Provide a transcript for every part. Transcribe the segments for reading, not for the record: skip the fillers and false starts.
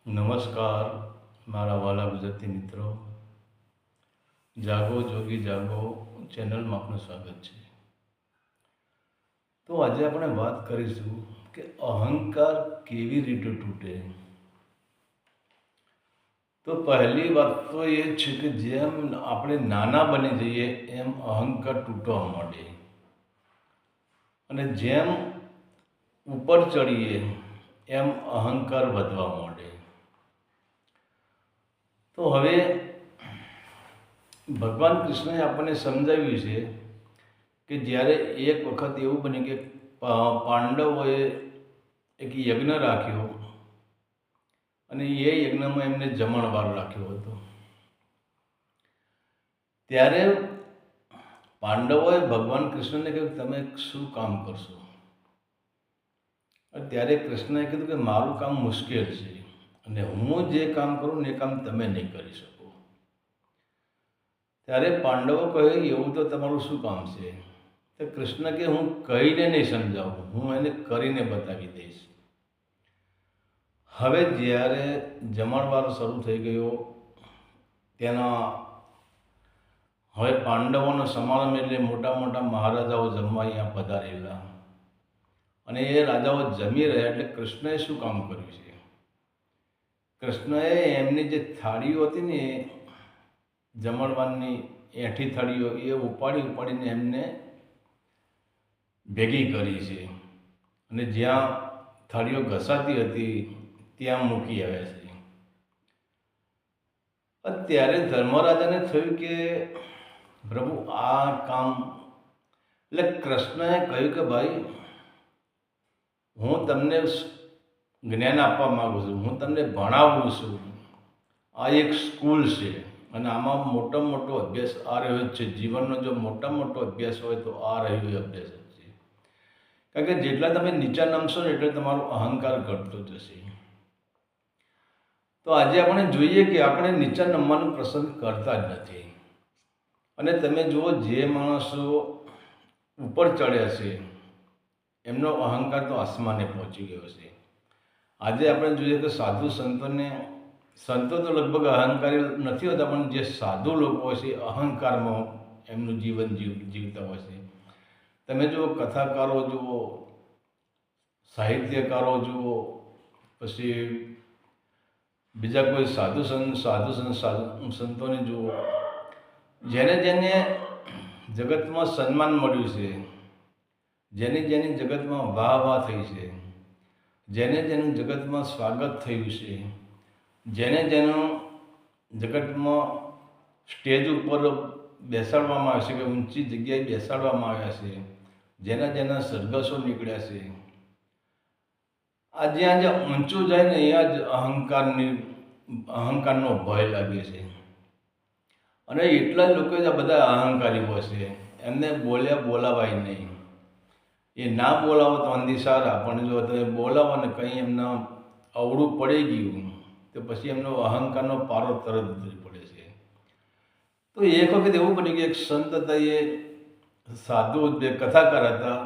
નમસ્કાર મારા વાલા ગુજરાતી મિત્રો. જાગો જોગી જાગો ચેનલમાં આપનું સ્વાગત છે. તો આજે આપણે વાત કરીશું કે અહંકાર કેવી રીતે તૂટે. તો પહેલી વાત તો એ છે કે જેમ આપણે નાના બની જઈએ એમ અહંકાર તૂટવા માંડે, અને જેમ ઉપર ચડીએ એમ અહંકાર વધવા માંડે. તો હવે ભગવાન કૃષ્ણએ આપણને સમજાવ્યું છે કે જ્યારે એક વખત એવું બને કે પાંડવોએ એક યજ્ઞ રાખ્યો અને એ યજ્ઞમાં એમને જમણવાર રાખ્યો હતો. ત્યારે પાંડવોએ ભગવાન કૃષ્ણને કહ્યું તમે શું કામ કરશો. ત્યારે કૃષ્ણએ કીધું કે મારું કામ મુશ્કેલ છે અને હું જે કામ કરું ને એ કામ તમે નહીં કરી શકો. ત્યારે પાંડવો કહે એવું તો તમારું શું કામ છે. તો કૃષ્ણ કે હું કહીને નહીં સમજાવું, હું એને કરીને બતાવી દઈશ. હવે જ્યારે જમણવાર શરૂ થઈ ગયો, તેના હવે પાંડવોનો સમારંભ એટલે મોટા મોટા મહારાજાઓ જમવા અહીંયા પધારેલા, અને એ રાજાઓ જમી રહ્યા એટલે કૃષ્ણએ શું કામ કર્યું છે. કૃષ્ણએ એમની જે થાળીઓ હતી ને જમણવારની એઠી થાળીઓ એ ઉપાડીને એમને ભેગી કરી છે, અને જ્યાં થાળીઓ ઘસાતી હતી ત્યાં મૂકી આવ્યા છે. અત્યારે ધર્મરાજાને થયું કે પ્રભુ આ કામ, એટલે કૃષ્ણએ કહ્યું કે ભાઈ હું તમને જ્ઞાન આપવા માગું છું, હું તમને ભણાવું છું. આ એક સ્કૂલ છે અને આમાં મોટામાં મોટો અભ્યાસ આ રહ્યો જ છે. જીવનનો જો મોટામાં મોટો અભ્યાસ હોય તો આ રહ્યો અભ્યાસ જ છે. કારણ કે જેટલા તમે નીચા નમશો ને એટલે તમારો અહંકાર ઘટતો જશે. તો આજે આપણે જોઈએ કે આપણે નીચા નમવાનું પસંદ કરતા જ નથી. અને તમે જુઓ જે માણસો ઉપર ચડ્યા છે એમનો અહંકાર તો આસમાને પહોંચી ગયો છે. આજે આપણે જોઈએ કે સાધુ સંતો તો લગભગ અહંકારી નથી હોતા, પણ જે સાધુ લોકો છે અહંકારમાં એમનું જીવન જીવતા હોય છે. તમે જુઓ કથાકારો જુઓ, સાહિત્યકારો જુઓ, પછી બીજા કોઈ સાધુ સંતોને જુઓ, જેને જગતમાં સન્માન મળ્યું છે, જેની જગતમાં વાહ થઈ છે, જેનું જગતમાં સ્વાગત થયું છે, જેનું જગતમાં સ્ટેજ ઉપર બેસાડવામાં આવે છે કે ઊંચી જગ્યાએ બેસાડવામાં આવ્યા છે, જેના સરઘસો નીકળ્યા છે. આ જ્યાં ઊંચું જાય ને ત્યાં જ અહંકારનો ભય લાગે છે. અને એટલા લોકો બધા અહંકારી હોય છે, એમને બોલાવાય નહીં. એ ના બોલાવો તો અંધી સારા, પણ જો તમે બોલાવો ને કંઈ એમના અવળું પડી ગયું તો પછી એમનો અહંકારનો પારો તરત ઉતરી પડે છે. તો એક વખત એવું બન્યું કે એક સંત હતા, એ સાધુ જે કથાકાર હતા,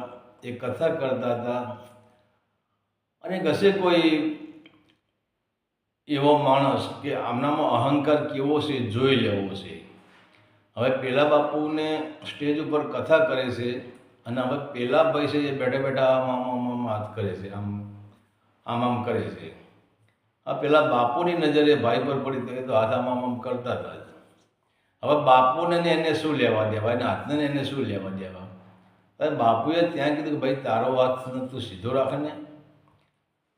એ કથા કરતા હતા, અને કશે કોઈ એવો માણસ કે આમનામાં અહંકાર કેવો છે જોઈ લેવો છે. હવે પેલા બાપુને સ્ટેજ ઉપર કથા કરે છે, અને હવે પેલા ભાઈ છે એ બેઠા બેઠા આમ હાથ કરે છે, આમ કરે છે. આ પેલા બાપુની નજરે ભાઈ પર પડી તો હાથ આમ કરતા હતા. હવે બાપુને એને શું લેવા દેવા, એને હાથને એને શું લેવા દેવા. હવે બાપુએ ત્યાં કીધું કે ભાઈ તારો હાથ તું સીધો રાખે ને.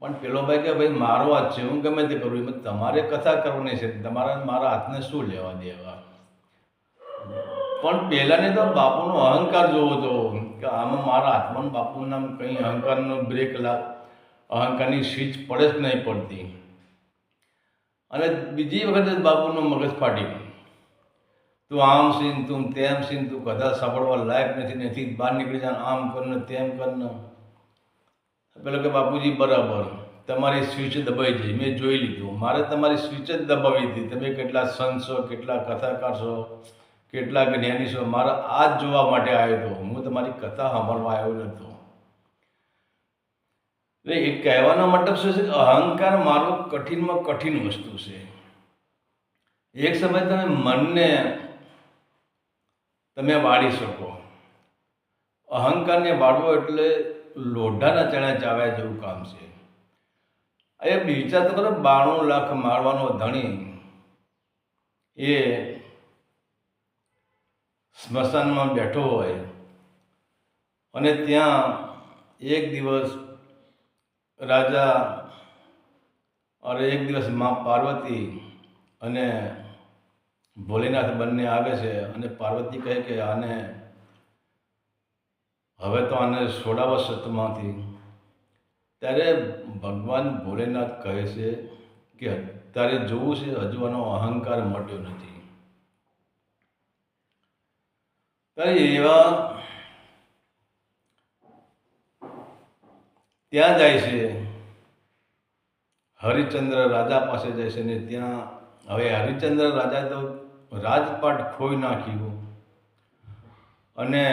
પણ પેલો ભાઈ કે ભાઈ મારો હાથ છે, હું ગમે તે કરું, એમાં તમારે કથા કરવાની છે, મારા હાથને શું લેવા દેવા. પણ પહેલાંને તો બાપુનો અહંકાર જોવો હતો કે આમાં મારા હાથમાં બાપુના કંઈ અહંકારનો અહંકારની સ્વિચ પડે જ નહીં પડતી. અને બીજી વખત જ બાપુનું મગજ ફાટી ગયું. તું આમ સીન, તું તેમ સીન, તું કથા સાંભળવા લાયક નથી, બહાર નીકળી જાય, આમ કરને તેમ કરને. પેલો કે બાપુજી બરાબર, તમારી સ્વિચ દબાઈ જઈ, મેં જોઈ લીધું, મારે તમારી સ્વિચ જ દબાવી હતી. તમે કેટલા સંત છો, કેટલા કથાકાર છો, કેટલા જ્ઞાની છો, મારા આ જ જોવા માટે આવ્યો હતો, હું તમારી કથા સાંભળવા આવ્યો નહોતો. એટલે એ કહેવાનો મતલબ શું છે કે અહંકાર મારો કઠિનમાં કઠિન વસ્તુ છે. એક સમય તમે મનને તમે વાળી શકો. અહંકારને વાળવો એટલે લોઢાના ચણા ચાવ્યા જેવું કામ છે. એ વિચાર તો કરો, 92 લાખ મારવાનો ધણી એ સ્મશાનમાં બેઠો હોય અને ત્યાં એક દિવસ રાજા અને એક દિવસ મા પાર્વતી અને ભોલેનાથ બંને આવે છે અને પાર્વતી કહે કે આને હવે તો આને છોડાવો સતમાંથી. ત્યારે ભગવાન ભોલેનાથ કહે છે કે તારે જોવું છે, હજુ આનો અહંકાર મટ્યો નથી. ત્યારે એવા ત્યાં જાય છે, હરિચંદ્ર રાજા પાસે જાય છે ને ત્યાં હવે હરિચંદ્ર રાજા તો રાજપાટ ખોઈ નાખ્યું અને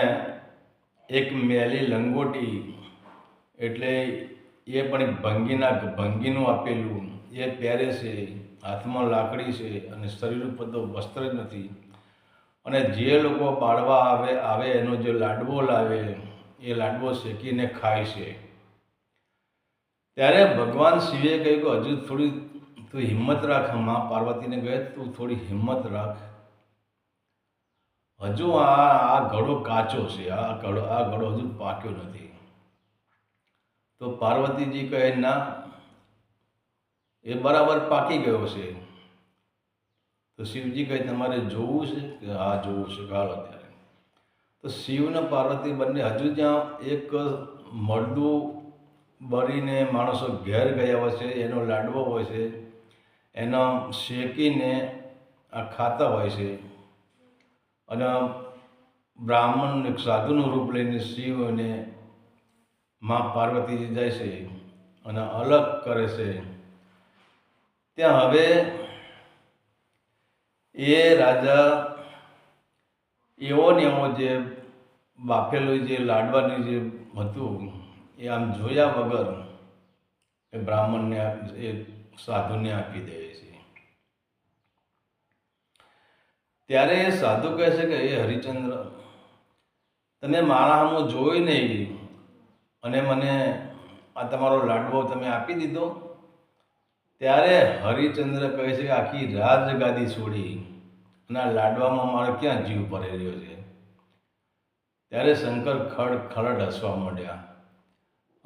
એક મેલી લંગોટી, એટલે એ પણ ભંગીનું આપેલું એ પહેરે છે. હાથમાં લાકડી છે અને શરીર ઉપર તો વસ્ત્ર જ નથી. અને જે લોકો બાળવા આવે એનો જે લાડવો લાવે એ લાડવો શેકીને ખાય છે. ત્યારે ભગવાન શિવે કહ્યું કે હજુ થોડી તું હિંમત રાખ. મા પાર્વતીને કહે તું થોડી હિંમત રાખ, હજુ આ ઘડો કાચો છે, આ ઘડો હજુ પાક્યો નથી. તો પાર્વતીજી કહે ના, એ બરાબર પાકી ગયો છે. તો શિવજી કહે તમારે જોવું છે કે હા જોવું છે, હાલો ત્યારે. તો શિવ ને પાર્વતી બંને હજુ ત્યાં એક મળદું બળીને માણસો ઘેર ગયા હોય છે, એનો લાડવો હોય છે, એનો શેકીને આ ખાતા હોય છે. અને બ્રાહ્મણ એક સાધુનું રૂપ લઈને શિવ અને મા પાર્વતીજી જાય છે અને અલગ કરે છે. ત્યાં હવે એ રાજા એવો ને એવો જે બાફેલું જે લાડવાની જે હતું એ આમ જોયા વગર એ બ્રાહ્મણને એ સાધુને આપી દે છે. ત્યારે એ સાધુ કહે છે કે એ હરિચંદ્ર, તમે મારા સામું જોઈ નહીં અને મને આ તમારો લાડવો તમે આપી દીધો. ત્યારે હરિચંદ્ર કહે છે કે આખી રાજગાદી છોડી અને આ લાડવામાં મારો ક્યાં જીવ ભરી રહ્યો છે. ત્યારે શંકર ખડ હસવા માંડ્યા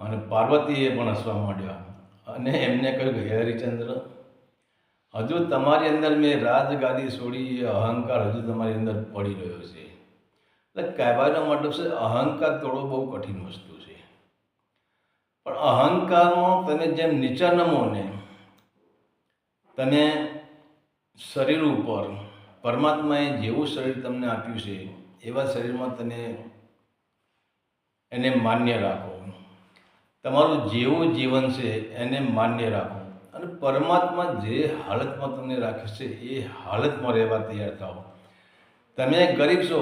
અને પાર્વતીએ પણ હસવા માંડ્યા અને એમને કહ્યું કે હે હરિચંદ્ર, હજુ તમારી અંદર મેં રાજગાદી છોડી, એ અહંકાર હજુ તમારી અંદર પડી રહ્યો છે. એટલે કહેવાનો મતલબ છે અહંકાર તોડવો બહુ કઠિન વસ્તુ છે. પણ અહંકારમાં તમે જેમ નીચા નમો ને તમે શરીર ઉપર પરમાત્માએ જેવું શરીર તમને આપ્યું છે એવા શરીરમાં તમે એને માન્ય રાખો. તમારું જેવું જીવન છે એને માન્ય રાખો અને પરમાત્મા જે હાલતમાં તમને રાખે છે એ હાલતમાં રહેવા તૈયાર થાઓ. તમે ગરીબ છો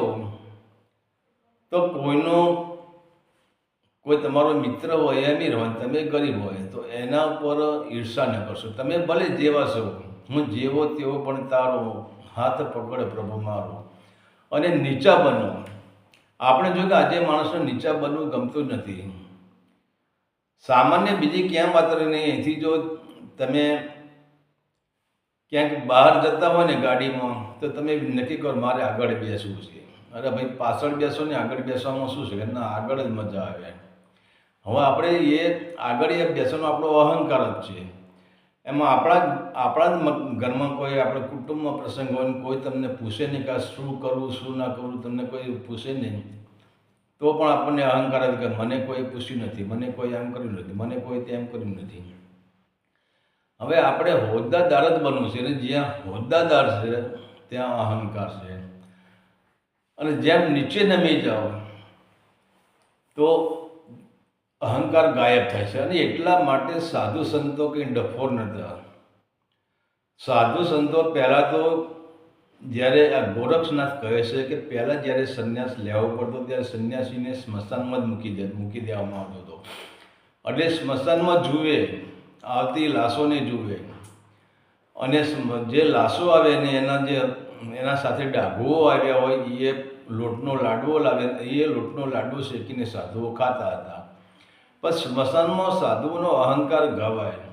તો કોઈ તમારો મિત્ર હોય અમીર હોય, તમે ગરીબ હોય તો એના ઉપર ઈર્ષા ન કરશો. તમે ભલે જેવા છો, હું જેવો તેવો પણ તારો, હાથ પકડ પ્રભુ મારો. અને નીચા બનો. આપણે જો કે આજે માણસને નીચા બનવું ગમતું જ નથી. સામાન્ય બીજી ક્યાં વાત નહીં. અહીંથી જો તમે ક્યાંક બહાર જતા હોય ને ગાડીમાં તો તમે નક્કી કરો મારે આગળ બેસવું છે. અરે ભાઈ પાછળ બેસો ને આગળ બેસવામાં શું છે કે ના આગળ જ મજા આવે. હવે આપણે એ આગળ એ બેસવાનો આપણો અહંકાર જ છે. એમાં આપણા જ ઘરમાં કોઈ આપણે કુટુંબમાં પ્રસંગ હોય ને કોઈ તમને પૂછે નહીં કે શું કરવું શું ના કરવું, તમને કોઈ પૂછે નહીં તો પણ આપણને અહંકાર જ કે મને કોઈ પૂછ્યું નથી, મને કોઈ આમ કર્યું નથી, મને કોઈ તેમ કર્યું નથી. હવે આપણે હોદ્દાદાર જ બનવું છે અને જ્યાં હોદ્દાદાર છે ત્યાં અહંકાર છે. અને જેમ નીચે નમી જાઓ તો અહંકાર ગાયબ થાય છે. અને એટલા માટે સાધુ સંતો કંઈ ડફોર નતા. સાધુ સંતો પહેલાં તો જ્યારે આ ગોરક્ષનાથ કહે છે કે પહેલાં જ્યારે સંન્યાસ લેવો પડતો ત્યારે સંન્યાસીને સ્મશાનમાં જ મૂકી દેવામાં આવતો હતો. એટલે સ્મશાનમાં જુએ, આવતી લાશોને જુએ, અને જે લાશો આવે ને એના સાથે ડાઘુઓ આવ્યા હોય એ લોટનો લાડવો લાવે, એ લોટનો લાડવો શેકીને સાધુઓ ખાતા હતા. પણ સ્મશાનમાં સાધુઓનો અહંકાર ગવાય.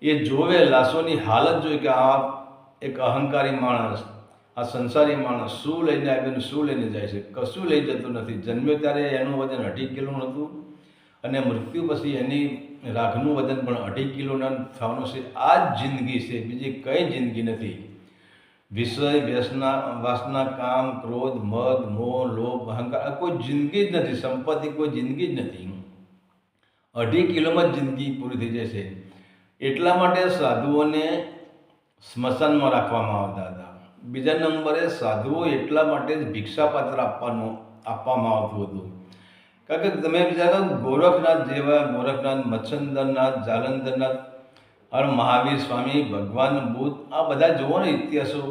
એ જોવે, લાશોની હાલત જોઈ કે આ એક અહંકારી માણસ, આ સંસારી માણસ શું લઈને આવ્યો ને શું લઈને જાય છે. કશું લઈ જતું નથી. જન્મ્યો ત્યારે એનું વજન 2.5 કિલોનું હતું અને મૃત્યુ પછી એની રાખનું વજન પણ 2.5 કિલોના થવાનું છે. આ જ જિંદગી છે, બીજી કંઈ જિંદગી નથી. વિષય, વાસના, કામ, ક્રોધ, મદ, મોહ, લોભ, અહંકાર, આ કોઈ જિંદગી જ નથી. સંપત્તિ કોઈ જિંદગી જ નથી. 2.5 કિલોમાં જ જિંદગી પૂરી થઈ જાય છે. એટલા માટે સાધુઓને સ્મશાનમાં રાખવામાં આવતા હતા. બીજા નંબરે સાધુઓ એટલા માટે જ ભિક્ષાપાત્ર આપવામાં આવતું હતું. કારણ કે તમે વિચારો, ગોરખનાથ જેવા, ગોરખનાથ, મચ્છંદરનાથ, જાલંધરનાથ, અને મહાવીર સ્વામી, ભગવાન બુદ્ધ, આ બધા જુઓ ને ઇતિહાસો,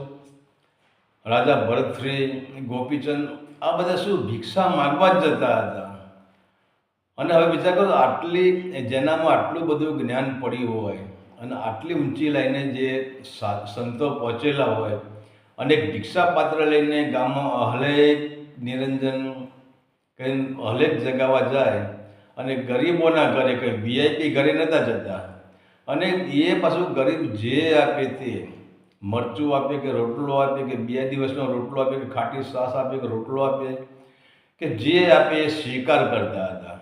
રાજા ભરતશ્રી, ગોપીચંદ, આ બધા શું ભિક્ષા માગવા જ જતા હતા. અને હવે વિચાર કરો, જેનામાં આટલું બધું જ્ઞાન પડ્યું હોય અને આટલી ઊંચી લાઈને જે સંતો પહોંચેલા હોય અને એક ભિક્ષાપાત્ર લઈને ગામમાં અહલેખ નિરંજન કંઈ અહલેખ જગાવવા જાય અને ગરીબોના ઘરે, કંઈ વીઆઈપી ઘરે નહોતા જતા. અને એ પાછું ગરીબ જે આપે તે, મરચું આપે કે રોટલો આપે કે 2 દિવસનો રોટલો આપે કે ખાટી છાશ આપે કે રોટલો આપે કે જે આપે એ સ્વીકાર કરતા હતા.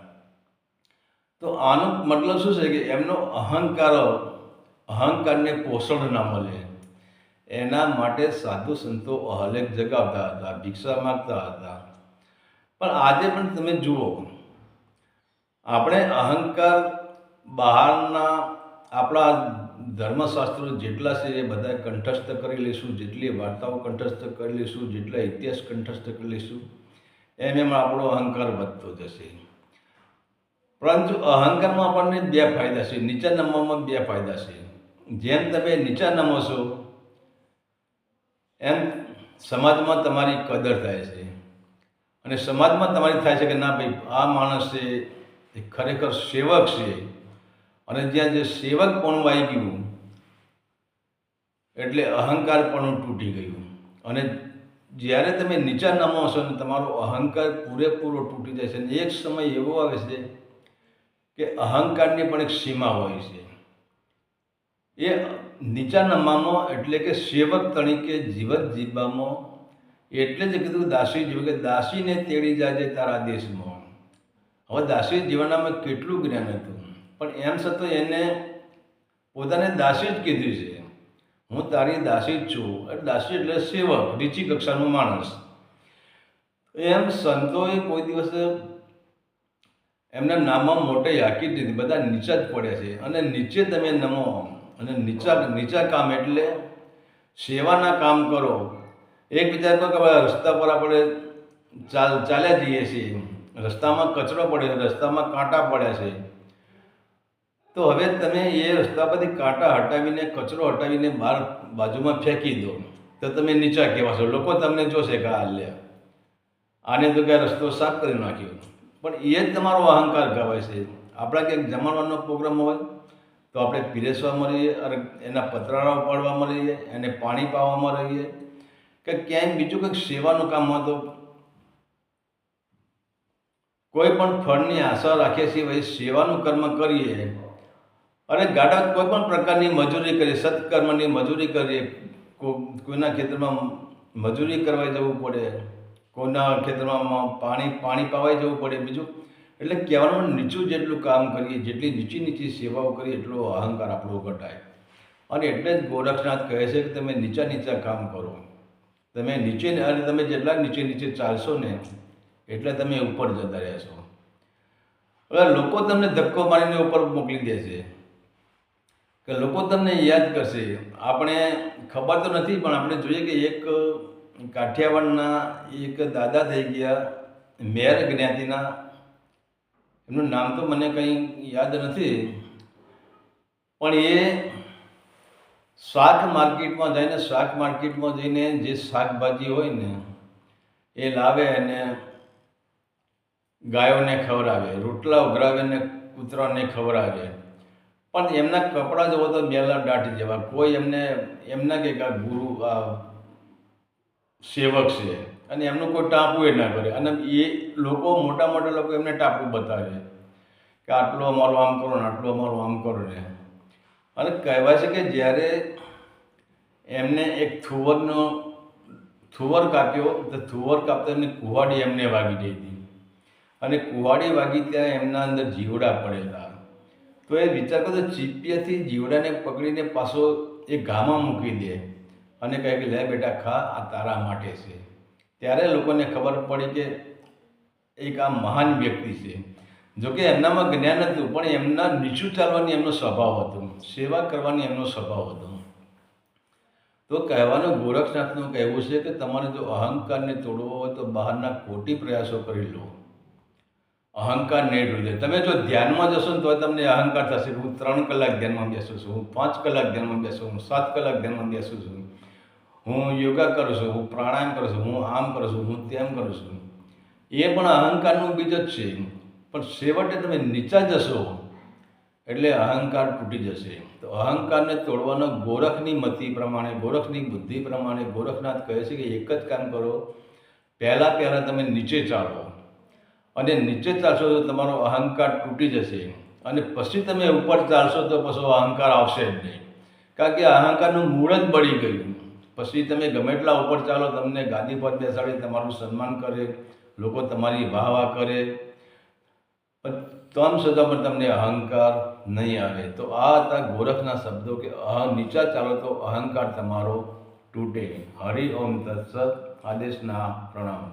તો આનો મતલબ શું છે કે એમનો અહંકારને પોષણ ના મળે, એના માટે સાધુ સંતો અહલેખ જગાવતા હતા, ભિક્ષા માગતા હતા. પણ આજે પણ તમે જુઓ, આપણે અહંકાર બહારના આપણા ધર્મશાસ્ત્રો જેટલા છે એ બધા કંઠસ્થ કરી લઈશું, જેટલી વાર્તાઓ કંઠસ્થ કરી લઈશું, જેટલા ઇતિહાસ કંઠસ્થ કરી લઈશું, એમ આપણો અહંકાર વધતો જશે. પરંતુ અહંકારમાં આપણને 2 ફાયદા છે. નીચા નમવામાં 2 ફાયદા છે. જેમ તમે નીચા નમો છો એમ સમાજમાં તમારી કદર થાય છે, અને સમાજમાં તમારી થાય છે કે ના ભાઈ, આ માણસ છે એ ખરેખર સેવક છે. અને જ્યાં જે સેવકપણું આવી ગયું એટલે અહંકારપણું તૂટી ગયું. અને જ્યારે તમે નીચા નમો છો ને તમારો અહંકાર પૂરેપૂરો તૂટી જાય છે. અને એક સમય એવો આવે છે કે અહંકારની પણ એક સીમા હોય છે. એ નીચા નમવામાં એટલે કે સેવક તરીકે જીવન જીવવામાં, એટલે જ કીધું દાસી જીવ, કે દાસીને તેડી જાજે તારા દેશમાં. હવે દાસી જીવનમાં કેટલું જ્ઞાન હતું, પણ એમ છતાં એને પોતાને દાસી જ કીધું છે. હું તારી દાસી જ છું. દાસી એટલે સેવક, નીચી કક્ષાનો માણસ. એમ સંતોએ કોઈ દિવસ એમના નામમાં મોટે હાકી જ નથી, બધા નીચા જ પડ્યા છે. અને નીચે તમે નમો, અને નીચા કામ એટલે સેવાના કામ કરો. એક વિચાર કરો કે રસ્તા પર આપણે ચાલ્યા જઈએ છીએ, રસ્તામાં કચરો પડ્યો છે, રસ્તામાં કાંટા પડ્યા છે, તો હવે તમે એ રસ્તા પરથી કાંટા હટાવીને, કચરો હટાવીને બહાર બાજુમાં ફેંકી દો, તો તમે નીચા કહેવાશો. લોકો તમને જોશે કે આને તો કે રસ્તો સાફ કરી નાખ્યો. પણ એ જ તમારો અહંકાર કહેવાય છે. આપણા ક્યાંક જમણવાનો પ્રોગ્રામ હોય તો આપણે પીરસવામાં રહીએ, અને એના પતરાળા ઉપાડવામાં રહીએ, એને પાણી પાવામાં રહીએ, કે ક્યાંય બીજું કંઈક સેવાનું કામ હોય તો કોઈ પણ ફળની આશા રાખીએ છીએ, ભાઈ સેવાનું કર્મ કરીએ. અને ગાડા કોઈ પણ પ્રકારની મજૂરી કરીએ, સત્કર્મની મજૂરી કરીએ. કોઈના ખેતરમાં મજૂરી કરવા જવું પડે, કોઈના ખેતરમાં પાણી પાવાઈ જવું પડે. બીજું એટલે કહેવાનું નીચું જેટલું કામ કરીએ, જેટલી નીચી સેવાઓ કરીએ, એટલો અહંકાર આપણો ઘટાય. અને એટલે જ ગોરખનાથ કહે છે કે તમે નીચા કામ કરો. તમે તમે જેટલા નીચે ચાલશો ને એટલે તમે ઉપર જતા રહેશો. હવે લોકો તમને ધક્કો મારીને ઉપર મોકલી દે છે, કે લોકો તમને યાદ કરશે. આપણે ખબર તો નથી, પણ આપણે જોઈએ કે એક કાઠિયાવાડના એક દાદા થઈ ગયા, મેર જ્ઞાતિના, એમનું નામ તો મને કંઈ યાદ નથી, પણ એ શાક માર્કેટમાં જઈને જે શાકભાજી હોય ને એ લાવે અને ગાયોને ખવડાવે, રોટલા ઉઘરાવે ને કૂતરાને ખવડાવે, પણ એમના કપડાં જુઓ તો બેલા દાટી જેવા. કોઈ એમના કે આ ગુરુ આ સેવક છે અને એમનું કોઈ ટાંપું એ ના કરે. અને એ લોકો મોટા મોટા લોકો એમને ટાંપું બતાવે કે આટલું અમારું આમ કરો ને આટલું અમારું આમ કરો ને. અને કહેવાય છે કે જ્યારે એમને એક થુવર કાપ્યો તો થુવર કાપતા એમને કુહાડી એમને વાગી ગઈ હતી. અને કુહાડી વાગી ત્યાં એમના અંદર જીવડા પડેલા. તો એ વિચાર કરો, ચીપિયાથી જીવડાને પકડીને પાછો એ ઘામાં મૂકી દે અને કહે કે લે બેટા ખા, આ તારા માટે છે. ત્યારે લોકોને ખબર પડી કે એક આ મહાન વ્યક્તિ છે. જોકે એમનામાં જ્ઞાન હતું, પણ એમના નીચું ચાલવાની એમનો સ્વભાવ હતો, સેવા કરવાની એમનો સ્વભાવ હતો. તો કહેવાનું ગોરખનાથનું કહેવું છે કે તમારે જો અહંકારને તોડવો હોય તો બહારના કોટી પ્રયાસો કરી લો, અહંકાર નહીં ડૂબે. તમે જો ધ્યાનમાં જશો ને તો તમને અહંકાર થશે. હું 3 કલાક ધ્યાનમાં બેસું છું, હું 5 કલાક ધ્યાનમાં બેસું, હું 7 કલાક ધ્યાનમાં બેસું છું, હું યોગા કરું છું, હું પ્રાણાયામ કરું છું, હું આમ કરું છું, હું તેમ કરું છું. એ પણ અહંકારનું બીજ જ છે. પણ છેવટે તમે નીચા જશો એટલે અહંકાર તૂટી જશે. તો અહંકારને તોડવાનો ગોરખની મતિ પ્રમાણે, ગોરખની બુદ્ધિ પ્રમાણે ગોરખનાથ કહે છે કે એક જ કામ કરો, પહેલાં તમે નીચે ચાલો. અને નીચે ચાલશો તો તમારો અહંકાર તૂટી જશે. અને પછી તમે ઉપર ચાલશો તો પછી અહંકાર આવશે જ નહીં. કારણ કે અહંકારનું મૂળ જ બળી ગયું. પછી તમે ગમે એટલા ઉપર ચાલો, તમને ગાદી પર બેસાડી તમારું સન્માન કરે, લોકો તમારી વાહ કરે, પણ તેમ છતાં પણ તમને અહંકાર નહીં આવે. તો આ હતા ગોરખના શબ્દો કે નીચા ચાલો તો અહંકાર તમારો તૂટે. હરિ ઓમ તત્સત. આદેશના પ્રણામ.